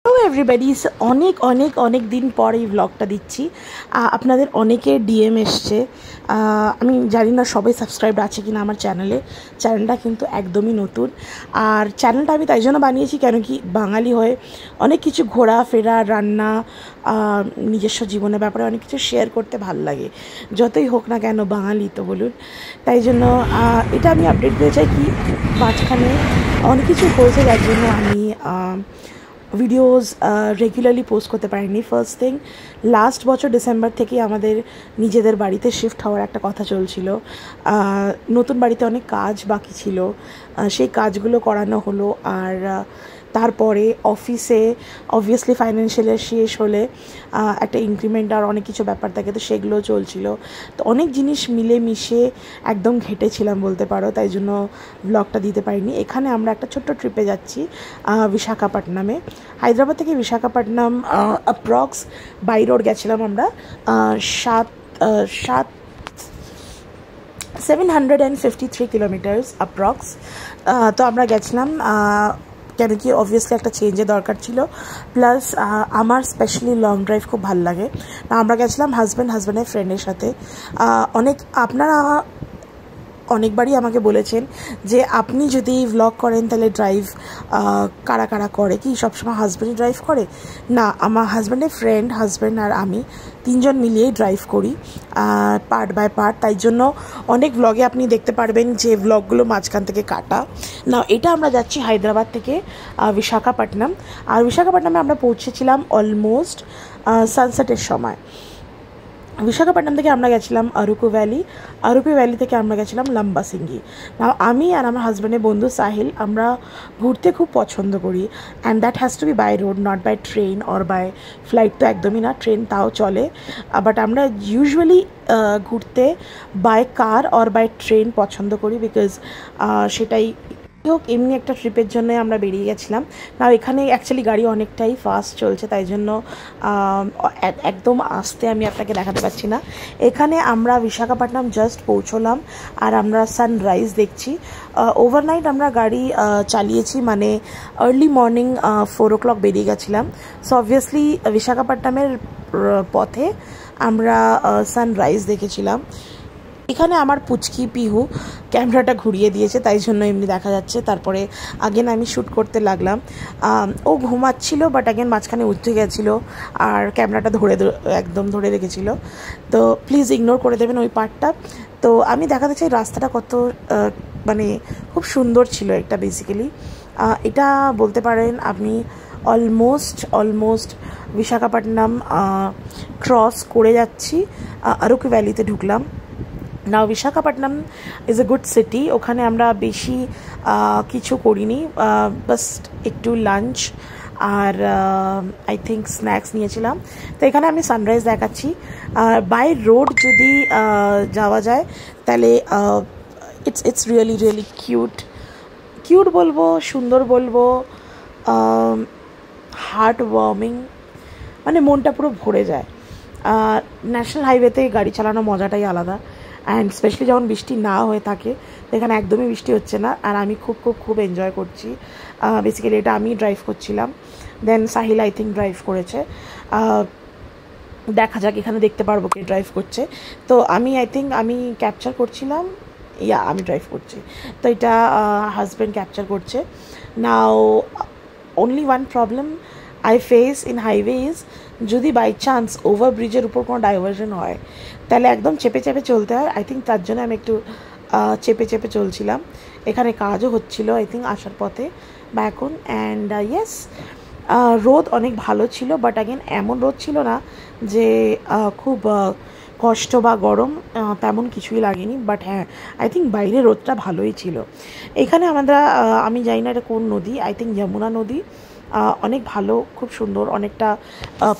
Hello everybody, অনেক অনেক অনেক দিন পর এই ব্লগটা দিচ্ছি। আপনাদের অনেকের ডিএম এসছে। আমি জানি না সবাই সাবস্ক্রাইব আছে কি না আমার চ্যানেলটা কিন্তু একদমই নতুন। আর চ্যানেলটা আমি তাই জন্য বানিয়েছি কেন কি বাঙালি হয়ে অনেক কিছু ঘোরাফেরা, রান্না, নিজস্ব জীবনের ব্যাপারে অনেক কিছু শেয়ার করতে ভাল লাগে, যতই হোক না কেন বাঙালি তো বলুন। তাই জন্য এটা আমি আপডেট দিতে চাই কি মাঝখানে অনেক কিছু হয়েছে যার জন্য আমি ভিডিওস রেগুলারলি পোস্ট করতে পারিনি। ফার্স্ট থিং, লাস্ট বছর ডিসেম্বর থেকে আমাদের নিজেদের বাড়িতে শিফট হওয়ার একটা কথা চলছিল। নতুন বাড়িতে অনেক কাজ বাকি ছিল, সেই কাজগুলো করানো হলো। আর তারপরে অফিসে অবভিয়াসলি ফাইন্যান্সিয়াল শেষ হলে একটা ইনক্রিমেন্ট আর অনেক কিছু ব্যাপার থাকে, তো সেগুলো চলছিল। তো অনেক জিনিস মিলে মিশে একদম ঘেটেছিলাম বলতে পারো, তাই জন্য ব্লগটা দিতে পারিনি। এখানে আমরা একটা ছোট্ট ট্রিপে যাচ্ছি বিশাখাপট্টনামে। হায়দ্রাবাদ থেকে বিশাখাপট্টনম অ্যাপ্রক্স বাই রোড গেছিলাম আমরা 753 কিলোমিটার্স অ্যাপ্রক্স। তো আমরা গেছিলাম কেন কি অবভিয়াসলি একটা চেঞ্জের দরকার ছিল, প্লাস আমার স্পেশালি লং ড্রাইভ খুব ভালো লাগে। আমরা গেছিলাম হাজব্যান্ডের ফ্রেন্ডের সাথে। আপনারা অনেকবারই আমাকে বলেছেন যে আপনি যদি ভ্লগ করেন তাহলে ড্রাইভ কারা কারা করে, কি সবসময় হাজব্যান্ডই ড্রাইভ করে? না, আমার হাজব্যান্ডের ফ্রেন্ড, হাজব্যান্ড আর আমি তিনজন মিলিয়েই ড্রাইভ করি পার্ট বাই পার্ট। তাই জন্য অনেক ভ্লগে আপনি দেখতে পারবেন যে ভ্লগগুলো মাঝখান থেকে কাটা। না, এটা আমরা যাচ্ছি হায়দ্রাবাদ থেকে বিশাখাপট্টনম। আর বিশাখাপট্টনমে আমরা পৌঁছেছিলাম অলমোস্ট সানসেটের সময়। বিশাখাপট্টনম থেকে আমরা গেছিলাম আরুকু ভ্যালি থেকে আমরা গেছিলাম লাম্বাসিঙ্গি। না, আমি আর আমার হাজব্যান্ডের বন্ধু সাহিল আমরা ঘুরতে খুব পছন্দ করি, and that has to be by road, not by train or by flight. তো একদমই না, ট্রেন তাও চলে, বাট আমরা ইউজুয়ালি ঘুরতে by car or by train পছন্দ করি, বিকজ সেটাই হোক। এমনি একটা ট্রিপের জন্য আমরা বেরিয়ে গেছিলাম। না, এখানে অ্যাকচুয়ালি গাড়ি অনেকটাই ফাস্ট চলছে, তাই জন্য একদম আস্তে আমি আপনাকে দেখাতে পারছি না। এখানে আমরা বিশাখাপট্টনম জাস্ট পৌঁছলাম আর আমরা সানরাইজ দেখছি। ওভারনাইট আমরা গাড়ি চালিয়েছি, মানে আর্লি মর্নিং 4 o'clock বেরিয়ে গেছিলাম। সো অবভিয়াসলি বিশাখাপট্টনমের পথে আমরা সানরাইজ দেখেছিলাম। এখানে আমার পুচকি পিহু ক্যামেরাটা ঘুরিয়ে দিয়েছে, তাই জন্য এমনি দেখা যাচ্ছে। তারপরে আগেন আমি শ্যুট করতে লাগলাম। ও ঘুমাচ্ছিল, বাট আগেন মাঝখানে উঠে গেছিলো আর ক্যামেরাটা একদম ধরে রেখেছিল। তো প্লিজ ইগনোর করে দেবেন ওই পার্টটা। তো আমি দেখাতে চাই রাস্তাটা কত মানে খুব সুন্দর ছিল। এটা বেসিক্যালি এটা বলতে পারেন আপনি অলমোস্ট বিশাখাপট্টনম ক্রস করে যাচ্ছি, আরুকু ভ্যালিতে ঢুকলাম। Now Visakhapatnam is a good city. ওখানে আমরা বেশি কিছু করিনি, বাস একটু লাঞ্চ আর আই থিঙ্ক স্ন্যাক্স নিয়েছিলাম। তো এখানে আমি সানরাইজ দেখাচ্ছি। বাই রোড যদি যাওয়া যায় তাহলে ইটস রিয়েলি কিউট বলবো, সুন্দর বলবো, হার্ট ওয়ার্মিং, মানে মনটা পুরো ভরে যায়। ন্যাশনাল হাইওয়েতে গাড়ি চালানোর মজাটাই আলাদা, অ্যান্ড স্পেশালি যখন বৃষ্টি না হয়ে থাকে। তো এখানে একদমই বৃষ্টি হচ্ছে না, আর আমি খুব এনজয় করছি। বেসিক্যালি এটা আমি ড্রাইভ করছিলাম, দেন সাহিল আই থিঙ্ক ড্রাইভ করেছে। দেখা যাক, এখানে দেখতে পারবো কে ড্রাইভ করছে। তো আমি আমি ক্যাপচার করছিলাম, আমি ড্রাইভ করছি। তো এটা হাজব্যান্ড ক্যাপচার করছে। Now only one problem I face in highway is, যদি বাই চান্স ওভারব্রিজের উপর কোনো ডাইভারশন হয় তাহলে একদম চেপে চলতে হয়। আই থিঙ্ক তার জন্য আমি একটু চেপে চলছিলাম। এখানে কাজও হচ্ছিল আই থিঙ্ক আসার পথে বা এখন। অ্যান্ড ইয়েস, রোদ অনেক ভালো ছিল, বাট অ্যাগেন এমন রোদ ছিল না যে খুব কষ্ট বা গরম, তেমন কিছুই লাগেনি। বাট হ্যাঁ, আই থিঙ্ক বাইরে রোদটা ভালোই ছিল। এখানে আমি জানি না এটা কোন নদী, আই থিঙ্ক যমুনা নদী। অনেক ভালো, খুব সুন্দর, অনেকটা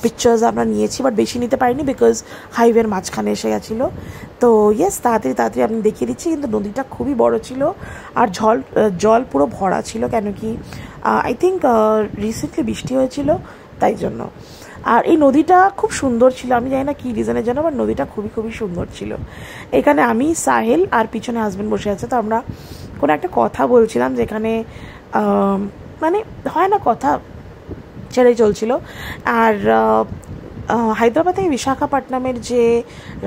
পিকচার্স আমরা নিয়েছি, বাট বেশি নিতে পারিনি বিকজ হাইওয়ের মাঝখানে এসে গেছিলো। তো ইয়েস, তাড়াতাড়ি আমি দেখিয়ে দিচ্ছি। কিন্তু নদীটা খুবই বড় ছিল আর জল পুরো ভরা ছিল, কেন কি আই থিঙ্ক রিসেন্টলি বৃষ্টি হয়েছিল তাই জন্য। আর এই নদীটা খুব সুন্দর ছিল, আমি জানি না কী রিজনের জন্য, বাট নদীটা খুবই সুন্দর ছিল। এখানে আমি, সাহেল আর পিছনে হাজব্যান্ড বসে আছে। তো আমরা কোনো একটা কথা বলছিলাম, যেখানে মানে হয় না কথা, ছেড়েই চলছিল। আর হায়দ্রাবাদ থেকে বিশাখাপট্টনমের যে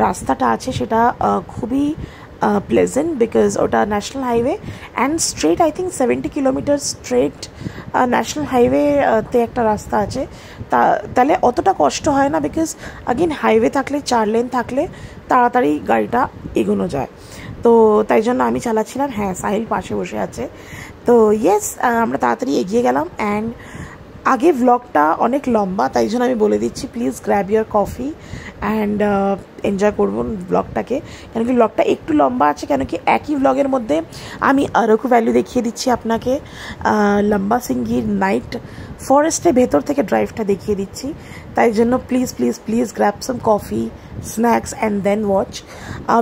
রাস্তাটা আছে সেটা খুবই প্লেজেন্ট, বিকজ ওটা national highway and straight, I think 70 kilometre straight national হাইওয়েতে একটা রাস্তা আছে। তাহলে অতটা কষ্ট হয় না, বিকজ আগেন হাইওয়ে থাকলে 4 লেন থাকলে তাড়াতাড়ি গাড়িটা এগোনো যায়। তো তাই জন্য আমি চালাচ্ছিলাম। হ্যাঁ, সাহিল পাশে বসে আছে। তো ইয়েস, আমরা তাড়াতাড়ি এগিয়ে গেলাম। অ্যান্ড আগে ব্লগটা অনেক লম্বা, তাই জন্য আমি বলে দিচ্ছি, please grab your coffee and enjoy করবো ব্লগটাকে। কেন কি ব্লগটা একটু লম্বা আছে, কেন কি একই ব্লগের মধ্যে আমি আরকু ভ্যালি দেখিয়ে দিচ্ছি আপনাকে, লম্বা সিঙ্গির নাইট ফরেস্টের ভেতর থেকে ড্রাইভটা দেখিয়ে দিচ্ছি। তাই জন্য please please please grab some coffee, snacks and then watch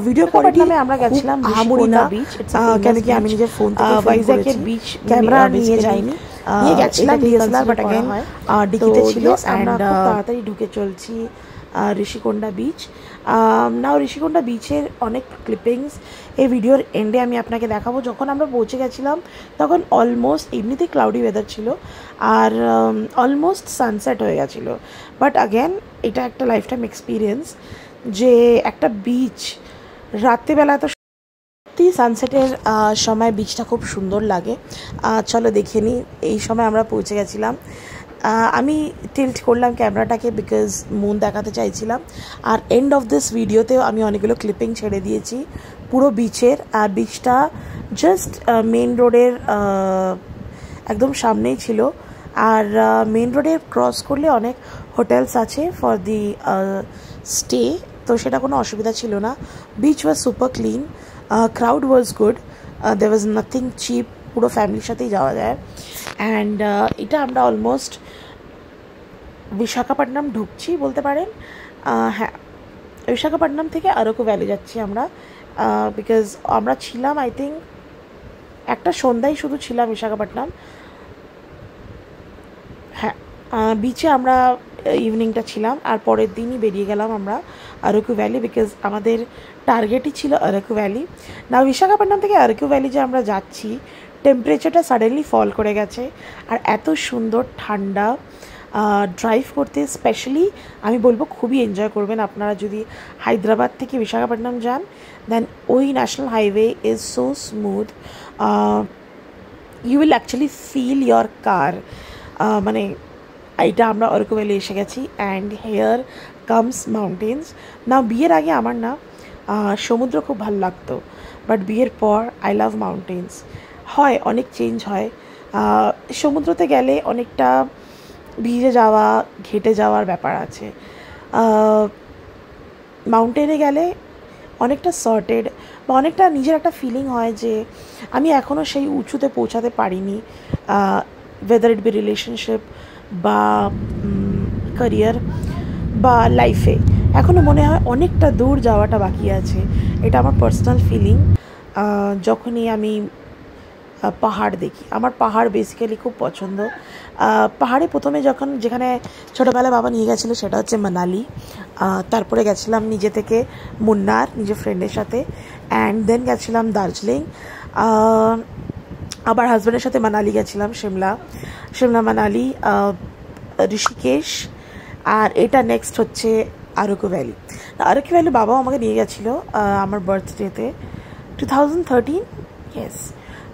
video. পরে আমরা গেছিলাম হামুরিনা বিচ, কেন কি আমি নিজের ফোন থেকে ভাইজ্যাকের বিচ ক্যামেরা নিয়ে যাইনি, নিয়ে গেছিলাম ডিএসএলআর, বাট অ্যাগেন ডিকিতে ছিল। আমরা খুব তাড়াতাড়ি ঢুকে চলছি ঋষিকোন্ডা বিচ। নাও ঋষিকোন্ডা বিচের অনেক ক্লিপিংস এই ভিডিওর এন্ডে আমি আপনাকে দেখাবো। যখন আমরা পৌঁছে গেছিলাম তখন অলমোস্ট এমনিতেই ক্লাউডি ওয়েদার ছিল, আর অলমোস্ট সানসেট হয়ে গেছিলো। বাট অ্যাগেন এটা একটা লাইফ টাইম এক্সপিরিয়েন্স যে একটা বিচ রাত্রিবেলা তো সানসেটের সময় বিচটা খুব সুন্দর লাগে। চলো দেখে নিই। এই সময় আমরা পৌঁছে গেছিলাম। আমি টিল্ট করলাম ক্যামেরাটাকে, বিকজ মুন দেখাতে চাইছিলাম। আর এন্ড অফ দিস ভিডিওতেও আমি অনেকগুলো ক্লিপিং ছেড়ে দিয়েছি পুরো বিচের। আর বিচটা জাস্ট মেন রোডের একদম সামনেই ছিল। আর মেন রোডে ক্রস করলে অনেক হোটেলস আছে ফর দি স্টে, তো সেটা কোনো অসুবিধা ছিল না। Beach was super clean, crowd was good, there was nothing cheap, পুরো ফ্যামিলির সাথেই যাওয়া যায়। অ্যান্ড এটা আমরা অলমোস্ট বিশাখাপট্টনম ঢুকছি বলতে পারেন। হ্যাঁ, বিশাখাপট্টনম থেকে আরকু ভ্যালি যাচ্ছি আমরা, বিকজ আমরা ছিলাম আই থিঙ্ক একটা সন্ধ্যায় শুধু ছিলাম বিশাখাপট্টনম। হ্যাঁ, বিচে আমরা ইভিনিংটা ছিলাম, আর পরের দিনই বেরিয়ে গেলাম আমরা আরকু ভ্যালি, বিকজ আমাদের টার্গেটই ছিল আরকু ভ্যালি। না, বিশাখাপট্টনম থেকে আরকু ভ্যালি যে আমরা যাচ্ছি, টেম্পারেচারটা সাডেনলি ফল করে গেছে, আর এত সুন্দর ঠান্ডা। ড্রাইভ করতে স্পেশালি আমি বলবো খুবই এনজয় করবেন আপনারা যদি হায়দ্রাবাদ থেকে বিশাখাপট্টনম যান। দেন ওই national highway is so smooth, you will actually feel your car. মানে এইটা আমরা আরকু ভ্যালি এসে গেছি। And here comes mountains. না, বিয়ের আগে আমার না সমুদ্র খুব ভালো লাগতো, বাট বিয়ের পর আই লাভ মাউন্টেন্স। হয় অনেক চেঞ্জ হয়, সমুদ্রতে গেলে অনেকটা ভিজে যাওয়া, ঘেটে যাওয়ার ব্যাপার আছে। মাউন্টেনে গেলে অনেকটা সর্টেড বা অনেকটা নিজের একটা ফিলিং হয় যে আমি এখনও সেই উঁচুতে পৌঁছাতে পারিনি, ওয়েদার ইট বি রিলেশনশিপ বা ক্যারিয়ার বা লাইফে, এখনও মনে হয় অনেকটা দূর যাওয়াটা বাকি আছে। এটা আমার পার্সোনাল ফিলিং। যখনই আমি পাহাড় দেখি, আমার পাহাড় বেসিক্যালি খুব পছন্দ। পাহাড়ে প্রথমে যেখানে ছোটোবেলায় বাবা নিয়ে গেছিলো সেটা হচ্ছে মানালি, তারপরে গেছিলাম নিজে থেকে মুন্নার নিজের ফ্রেন্ডের সাথে, অ্যান্ড দেন গেছিলাম দার্জিলিং, আবার হাজব্যান্ডের সাথে মানালি গেছিলাম, সিমলা মানালি, ঋষিকেশ, আর এটা নেক্সট হচ্ছে আরকু ভ্যালি। আরকু ভ্যালি বাবাও আমাকে নিয়ে গেছিলো আমার বার্থডেতে 2013, ইয়েস।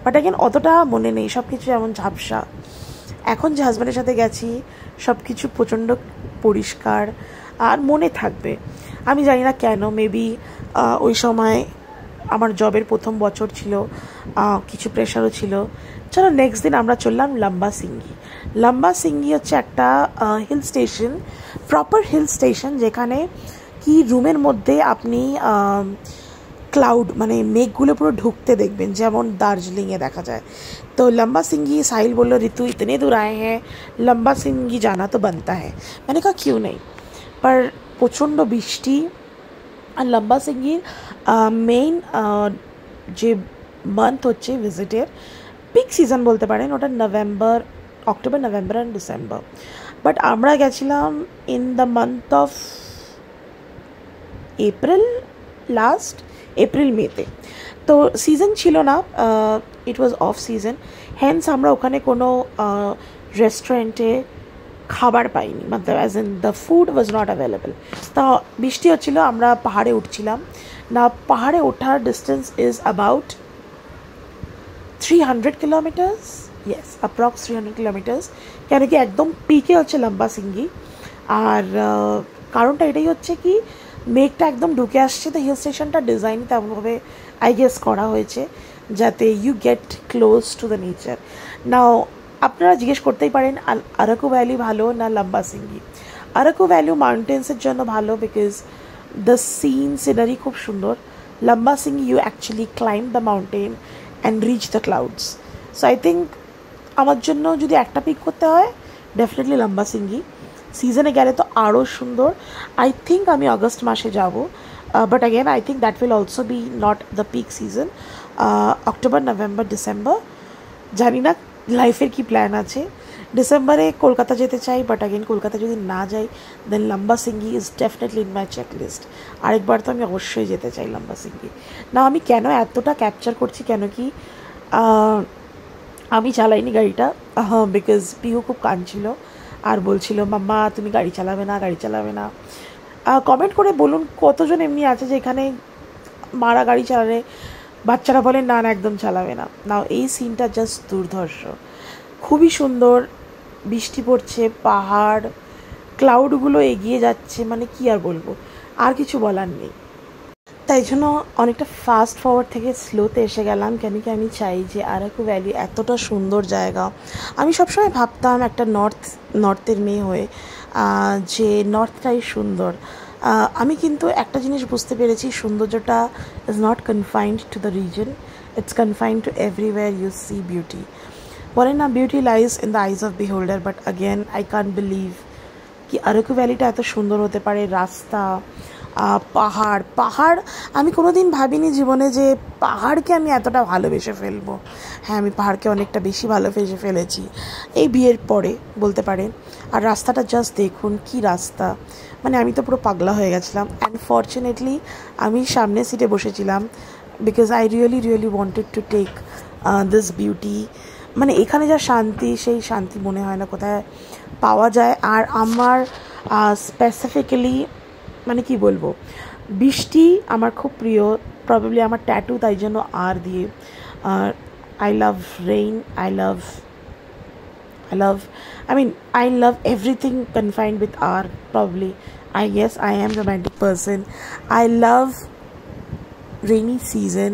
বাট অ্যাগেন অতটা মনে নেই, সব কিছু এমন ঝাপসা। এখন যে হাজব্যান্ডের সাথে গেছি সব কিছু প্রচণ্ড পরিষ্কার আর মনে থাকবে। আমি জানি না কেন, মেবি ওই সময় আমার জবের প্রথম বছর ছিল, কিছু প্রেশারও ছিল। চলো নেক্সট দিন আমরা চললাম লম্বা সিঙ্গি। লম্বা সিঙ্গি হচ্ছে একটা hill station, proper hill station, যেখানে কি রুমের মধ্যে আপনি ক্লাউড মানে মেঘগুলো পুরো ঢুকতে দেখবেন, যেমন দার্জিলিংয়ে দেখা যায়। তো লম্বা সিঙ্গি, সাহিল বললো ঋতু ইতনে দূর আয়ে হ্যাঁ, লম্বা সিঙ্গি জানা তো বানতা হ্যাঁ। মানে কা কিউ নেই, पर প্রচণ্ড বৃষ্টি। আর লম্বা সিঙ্গির মেইন যে মান্থ হচ্ছে ভিজিটের পিক সিজন বলতে পারেন, ওটা October November and December. But আমরা গেছিলাম in the month of April মেতে, তো সিজন ছিল না, ইট ওয়াজ অফ সিজন। হ্যান্স আমরা ওখানে কোনো রেস্টুরেন্টে খাবার পাইনি, मतलब as in the food was not available. তা বৃষ্টি হচ্ছিলো, আমরা পাহাড়ে উঠছিলাম না। পাহাড়ে ওঠার distance is about 300 kilometres, yes approx 300 kilometres. কেন কি একদম পিকে হচ্ছে লম্বাসিঙ্গি। আর কারণটা এটাই হচ্ছে কি, মেঘটা একদম ঢুকে আসছে, তো হিল স্টেশনটা ডিজাইন তেমনভাবে আই গেস করা হয়েছে যাতে you get close to the nature. Now আপনারা জিজ্ঞেস করতেই পারেন আরাকু ভ্যালি ভালো না লম্বাসিঙ্গি। আরাকু ভ্যালি মাউন্টেন্সের জন্য ভালো, বিকজ দ্য সিনারি খুব সুন্দর। Lambasingi you actually climb the mountain and reach the clouds. So I think আমার জন্য যদি একটা পিক করতে হয়, ডেফিনেটলি লম্বাসিঙ্গি। সিজনে গেলে তো আরও সুন্দর। আই থিঙ্ক আমি আগস্ট মাসে যাব, but again I think that will also be not the peak season. October, November, December, জানি না লাইফের কি প্ল্যান আছে। ডিসেম্বরে কলকাতা যেতে চাই, বাট অ্যাগেন কলকাতা যদি না যাই then Lambasingi is definitely in my checklist. আরেকবার তো আমি অবশ্যই যেতে চাই লম্বাসিঙ্গি। না আমি কেন এতটা ক্যাপচার করছি, কেন কি আমি চালাইনি গাড়িটা, বিকজ পিহু খুব কাঁদছিল আর বলছিল মাম্মা তুমি গাড়ি চালাবে না, গাড়ি চালাবে না। কমেন্ট করে বলুন কতজন এমনি আছে যে এখানে মারা গাড়ি চালালে বাচ্চারা বলে না না একদম চালাবে না। নাও এই সিনটা জাস্ট দুর্ধর্ষ, খুবই সুন্দর। বৃষ্টি পড়ছে, পাহাড়, ক্লাউডগুলো এগিয়ে যাচ্ছে, মানে কি আর বলবো, আর কিছু বলার নেই। তাই জন্য অনেকটা ফাস্ট ফরওয়ার্ড থেকে স্লোতে এসে গেলাম, কেন কি আমি চাই যে আরাকু ভ্যালি এতটা সুন্দর জায়গা। আমি সবসময় ভাবতাম একটা নর্থের মেয়ে হয়ে যে নর্থটাই সুন্দর। আমি কিন্তু একটা জিনিস বুঝতে পেরেছি, সৌন্দর্যটা is not confined to the region, it's confined to everywhere you see beauty. বলেন না beauty lies in the eyes of beholder, but again I can't believe কি আরাকু ভ্যালিটা এত সুন্দর হতে পারে। রাস্তা, পাহাড় আমি কোনো দিন ভাবিনি জীবনে যে পাহাড়কে আমি এতটা ভালোবেসে ফেলবো। হ্যাঁ, আমি পাহাড়কে অনেকটা বেশি ভালোবেসে ফেলেছি এই বিয়ের পরে বলতে পারেন। আর রাস্তাটা জাস্ট দেখুন, কি রাস্তা, মানে আমি তো পুরো পাগলা হয়ে গেছিলাম। অ্যান্ড ফর্চুনেটলি আমি সামনের সিটে বসেছিলাম, because I really wanted to take this beauty. মানে এখানে যা শান্তি, সেই শান্তি মনে হয় না কোথায় পাওয়া যায়। আর আমার স্পেসিফিক্যালি মানে কি বলবো, বৃষ্টি আমার খুব প্রিয়, প্রবাবলি আমার ট্যাটু তাই জন্য আর দিয়ে। I love rain, I love everything confined with R, probably. I guess I am romantic person. I love rainy season.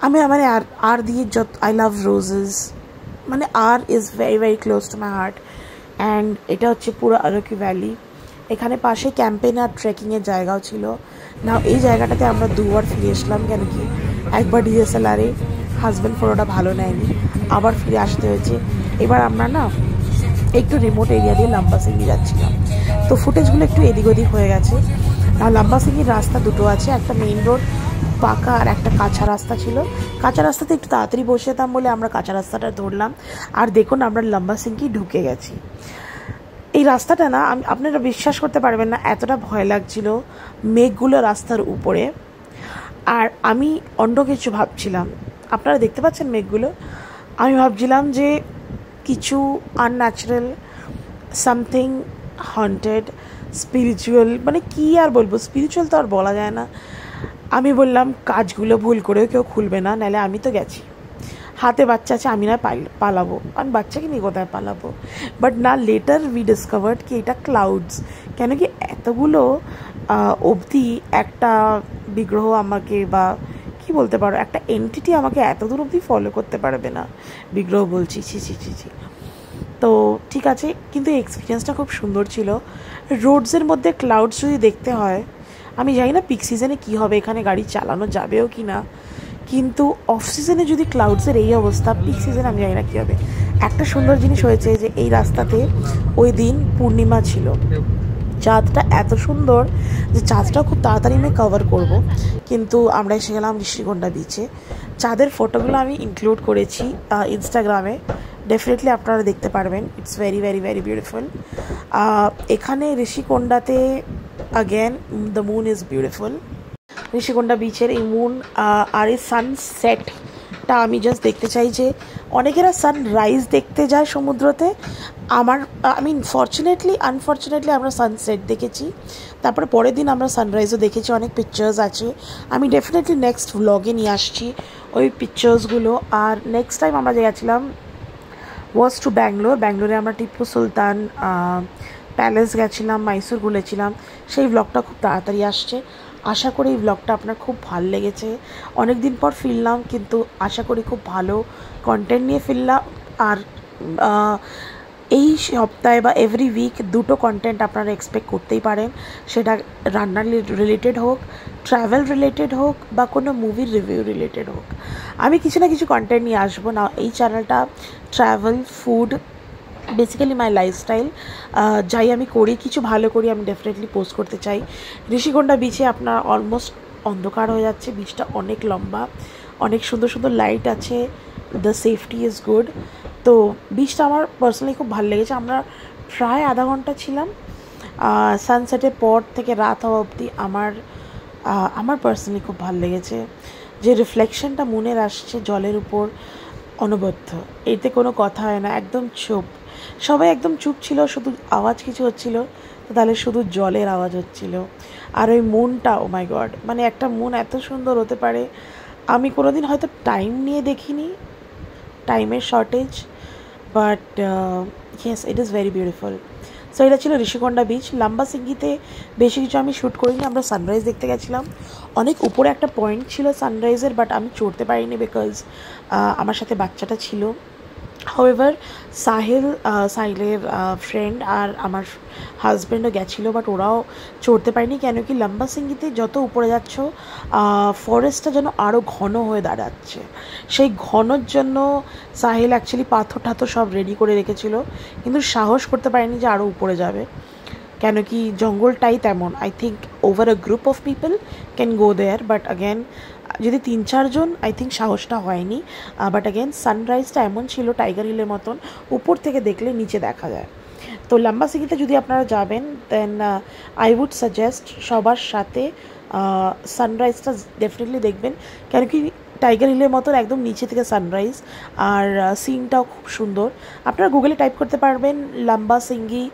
আমি মানে আর দিয়ে যত I love roses, মানে R is very close to my heart. And এটা হচ্ছে পুরো Araku valley. এখানে পাশে ক্যাম্পেইন আর ট্রেকিংয়ের জায়গাও ছিল না। এই জায়গাটাতে আমরা দুবার ফিরে এসলাম, কেন কি একবার ডিএসএলআরে হাজব্যান্ড ফটোটা ভালো নেয়নি, আবার ফিরে আসতে হয়েছে। এবার আমরা না একটু রিমোট এরিয়া দিয়ে লম্বাসিঙ্গি যাচ্ছিলাম, তো ফুটেজগুলো একটু এদিক ওদিক হয়ে গেছে। আর লম্বাসিঙ্গির রাস্তা দুটো আছে, একটা মেইন রোড পাকা আর একটা কাঁচা রাস্তা ছিল। কাঁচা রাস্তাতে একটু তাড়াতাড়ি বসে যেতাম বলে আমরা কাঁচা রাস্তাটা ধরলাম। আর দেখুন আমরা লম্বাসিঙ্গি ঢুকে গেছি। এই রাস্তাটা না আপনারা বিশ্বাস করতে পারবেন না, এতটা ভয় লাগছিল, মেঘগুলো রাস্তার উপরে। আর আমি অন্য কিছু ভাবছিলাম, আপনারা দেখতে পাচ্ছেন মেঘগুলো, আমি ভাবছিলাম যে কিছু আনন্যাচারাল, সামথিং হন্টেড, স্পিরিচুয়াল, মানে কি আর বলবো, স্পিরিচুয়াল তো আর বলা যায় না। আমি বললাম কাজগুলো ভুল করেও কেউ খুলবে না, নাহলে আমি তো গেছি, হাতে বাচ্চা আছে, আমি না পালাবো, আমি বাচ্চাকে নিয়ে কোথায় পালাবো। বাট না, লেটার উই ডিসকভার্ড কি এটা ক্লাউডস। কেন কি এতগুলো অবধি একটা বিগ্রহ আমাকে, বা কি বলতে পারো, একটা এন্টিটি আমাকে এত দূর অবধি ফলো করতে পারবে না, বিগ্রহ বলছি, ছি। তো ঠিক আছে, কিন্তু এই এক্সপিরিয়েন্সটা খুব সুন্দর ছিল। রোডসের মধ্যে ক্লাউডস যদি দেখতে হয়, আমি জানি না পিক সিজনে কী হবে, এখানে গাড়ি চালানো যাবেও কি না, কিন্তু অফ সিজনে যদি ক্লাউডসের এই অবস্থা, পিক সিজনে আমি জানি না কী হবে। একটা সুন্দর জিনিস হয়েছে যে এই রাস্তাতে ওই দিন পূর্ণিমা ছিল, চাঁদটা এত সুন্দর যে চাঁদটাও খুব তাড়াতাড়ি আমি কভার করব, কিন্তু আমরা এসে গেলাম ঋষিকোণা বিচে। চাঁদের ফটোগুলো আমি ইনক্লুড করেছি ইনস্টাগ্রামে, ডেফিনেটলি আপনারা দেখতে পারবেন। It's very beautiful. এখানে ঋষিকোণাতে again the moon is beautiful. ঋষিকোণা বিচের এই মুন আর এই সানসেটটা এটা আমি জাস্ট দেখতে চাই যে অনেকেরা সানরাইজ দেখতে যায় সমুদ্রতে, আনফর্চুনেটলি আমরা সানসেট দেখেছি, তারপরে পরের দিন আমরা সানরাইজও দেখেছি, অনেক পিকচার্স আছে, আমি ডেফিনেটলি নেক্সট ভ্লগে নিয়ে আসছি ওই পিকচার্সগুলো। আর নেক্সট টাইম আমরা যে গেছিলাম ওয়াজ টু ব্যাঙ্গালোরে আমরা টিপু সুলতান প্যালেস গেছিলাম, মাইসুর ঘুরেছিলাম, সেই ব্লগটা খুব তাড়াতাড়ি আসছে। আশা করি এই ব্লগটা আপনার খুব ভালো লেগেছে, অনেক দিন পর ফিরলাম কিন্তু আশা করি খুব ভালো কন্টেন্ট নিয়ে ফিরলাম। আর এই সপ্তাহে বা এভরি উইক দুটো কন্টেন্ট আপনারা এক্সপেক্ট করতেই পারেন, সেটা রান্নার রিলেটেড হোক, ট্রাভেল রিলেটেড হোক বা কোনো মুভির রিভিউ রিলেটেড হোক, আমি কিছু না কিছু কন্টেন্ট নিয়ে আসবো। না এই চ্যানেলটা ট্রাভেল, ফুড, বেসিক্যালি মাই লাইফস্টাইল, যাই আমি করি, কিছু ভালো করি, আমি ডেফিনেটলি পোস্ট করতে চাই। ঋষিকোণা বিচে আপনার অলমোস্ট অন্ধকার হয়ে যাচ্ছে, বিচটা অনেক লম্বা, অনেক সুন্দর সুন্দর লাইট আছে, দ্য সেফটি ইজ গুড। তো বিচটা আমার পার্সোনালি খুব ভালো লেগেছে। আমরা প্রায় আধা ঘন্টা ছিলাম, সানসেটের পর থেকে রাত হওয়া অবধি আমার পার্সোনালি খুব ভালো লেগেছে। যে রিফ্লেকশনটা মনের আসছে জলের উপর অনবদ্য, এতে কোনো কথা হয় না, একদম চুপ, সবাই একদম চুপ ছিল, শুধু আওয়াজ কিছু হচ্ছিল তো তাহলে শুধু জলের আওয়াজ হচ্ছিল। আর ওই মুনটা, ও মাই গড, মানে একটা মুন এত সুন্দর হতে পারে আমি কোনোদিন হয়তো টাইম নিয়ে দেখিনি, টাইমের shortage, but yes it is very beautiful. So এটা ছিল ঋষিকোণা বিচ। লাম্বাসিঙ্গিতে বেশি কিছু আমি শ্যুট করিনি, আমরা সানরাইজ দেখতে গেছিলাম, অনেক উপরে একটা পয়েন্ট ছিল সানরাইজের, বাট আমি চড়তে পারিনি বিকজ আমার সাথে বাচ্চাটা ছিল। হাউএভার সাহিলের ফ্রেন্ড আর আমার হাজব্যান্ডও গেছিলো, বাট ওরাও চড়তে পারেনি, কেন কি লাম্বাসিঙ্গিতে যত উপরে যাচ্ছ ফরেস্টটা যেন আরও ঘন হয়ে দাঁড়াচ্ছে, সেই ঘনর জন্য সাহিল অ্যাকচুয়ালি পাথর ঠাথর সব রেডি করে রেখেছিল, কিন্তু সাহস করতে পারেনি যে আরও উপরে যাবে, কেন কি জঙ্গলটাই তেমন। I think over a group of people can go there, but again যদি 3-4 জন আই থিঙ্ক সাহসটা হয়নি। বাট অ্যাগেন সানরাইজটা এমন ছিল টাইগার হিলের মতন, উপর থেকে দেখলে নিচে দেখা যায়। তো লাম্বাসিঙ্গিতে যদি আপনারা যাবেন দেন আই উড সাজেস্ট সবার সাথে সানরাইজটা ডেফিনেটলি দেখবেন, কেন কি টাইগার হিলের মতন একদম নিচে থেকে সানরাইজ, আর সিনটাও খুব সুন্দর। আপনারা গুগলে টাইপ করতে পারবেন লাম্বাসিঙ্গি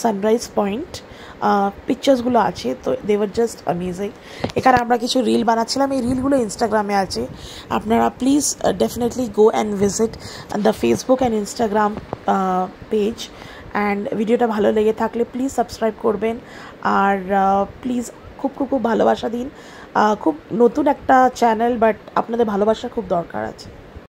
সানরাইজ পয়েন্ট, পিকচার্সগুলো আছে, তো দে ওয়ার জাস্ট অ্যামেজিং। এখানে আমরা কিছু রিল বানাচ্ছিলাম, এই রিলগুলো ইনস্টাগ্রামে আছে, আপনারা please definitely go and visit the Facebook and Instagram page. And ভিডিওটা ভালো লেগে থাকলে প্লিজ সাবস্ক্রাইব করবেন, আর প্লিজ খুব খুব খুব ভালোবাসা দিন। খুব নতুন একটা চ্যানেল, বাট আপনাদের ভালোবাসা খুব দরকার আছে।